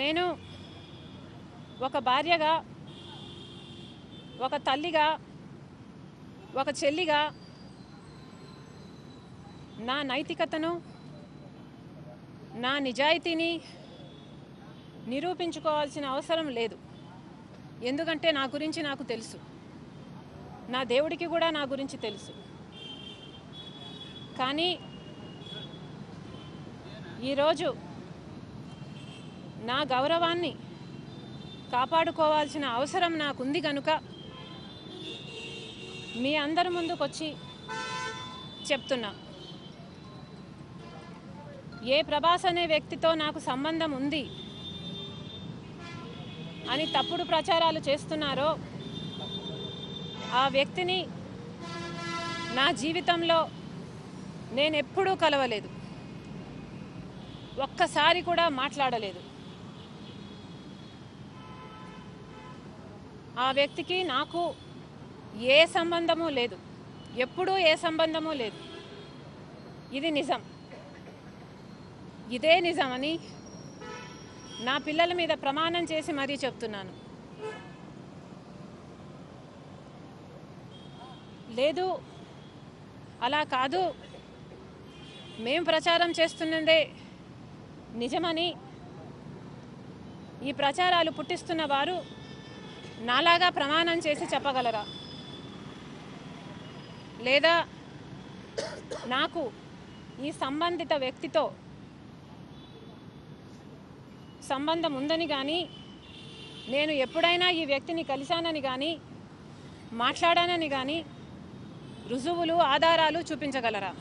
నేను ఒక భార్యగా, ఒక తల్లిగా, ఒక చెల్లిగా నా నైతికతను, నా నిజాయితీని నిరూపించుకోవాల్సిన అవసరం లేదు. ఎందుకంటే నా గురించి నాకు తెలుసు, నా దేవుడికి కూడా నా గురించి తెలుసు. కానీ ఈరోజు నా గౌరవాన్ని కాపాడుకోవాల్సిన అవసరం నాకుంది కనుక మీ అందరి ముందుకొచ్చి చెప్తున్నా. ఏ ప్రభాస్ అనే వ్యక్తితో నాకు సంబంధం ఉంది అని తప్పుడు ప్రచారాలు చేస్తున్నారో ఆ వ్యక్తిని నా జీవితంలో నేనెప్పుడూ కలవలేదు, ఒక్కసారి కూడా మాట్లాడలేదు. ఆ వ్యక్తికి నాకు ఏ సంబంధము లేదు, ఎప్పుడూ ఏ సంబంధము లేదు. ఇది నిజం. ఇదే నిజమని నా పిల్లల మీద ప్రమాణం చేసి మరీ చెప్తున్నాను. లేదు, అలా కాదు, మేము ప్రచారం చేస్తున్నదే నిజమని ఈ ప్రచారాలు పుట్టిస్తున్న వారు నాలాగా ప్రమాణం చేసి చెప్పగలరా? లేదా నాకు ఈ సంబంధిత వ్యక్తితో సంబంధం ఉందని కానీ, నేను ఎప్పుడైనా ఈ వ్యక్తిని కలిశానని కానీ, మాట్లాడానని కానీ రుజువులు, ఆధారాలు చూపించగలరా?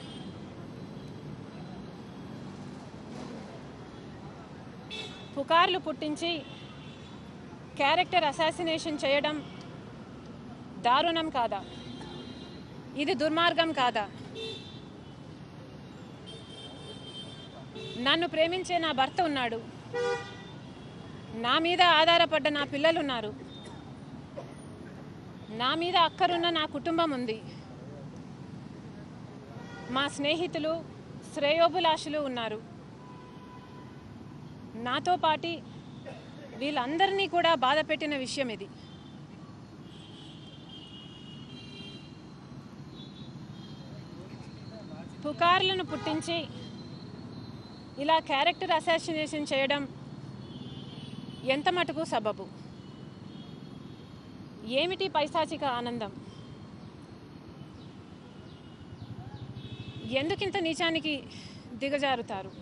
పుకార్లు పుట్టించి క్యారెక్టర్ అసాసినేషన్ చేయడం దారుణం కాదా? ఇది దుర్మార్గం కాదా? నన్ను ప్రేమించే నా భర్త ఉన్నాడు, నా మీద ఆధారపడ్డ నా పిల్లలు ఉన్నారు, నా మీద అక్కరున్న నా కుటుంబం ఉంది, మా స్నేహితులు, శ్రేయోభిలాషులు ఉన్నారు. నాతో పాటు వీళ్ళందరినీ కూడా బాధ పెట్టిన విషయం ఇది. పుకార్లను పుట్టించి ఇలా క్యారెక్టర్ అసాసినేషన్ చేయడం ఎంత మటుకు సబబు? ఏమిటి పైశాచిక ఆనందం? ఎందుకింత నీచానికి దిగజారుతారు?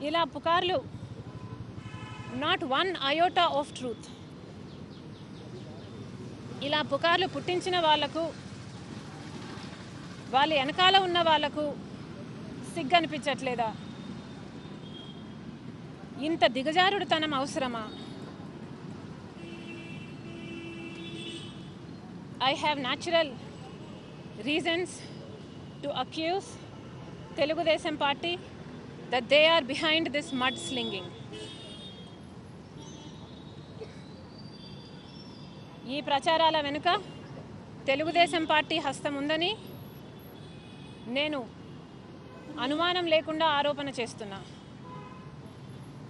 ఇలా పుకార్లు, not one iota of truth. ఇలా పుకార్లు పుట్టించిన వాళ్లకు, వాళ్ళ వెనకాల ఉన్న వాళ్లకు సిగ్గు అనిపించట్లేదా? ఇంత దిగజారుడుతనం అవసరమా? I have natural reasons to accuse Telugudesam Party that they are behind this mudslinging. ఈ ప్రచారాల వెనుక తెలుగుదేశం పార్టీ హస్తం ఉందని నేను అనుమానం లేకుండా ఆరోపణ చేస్తున్నా.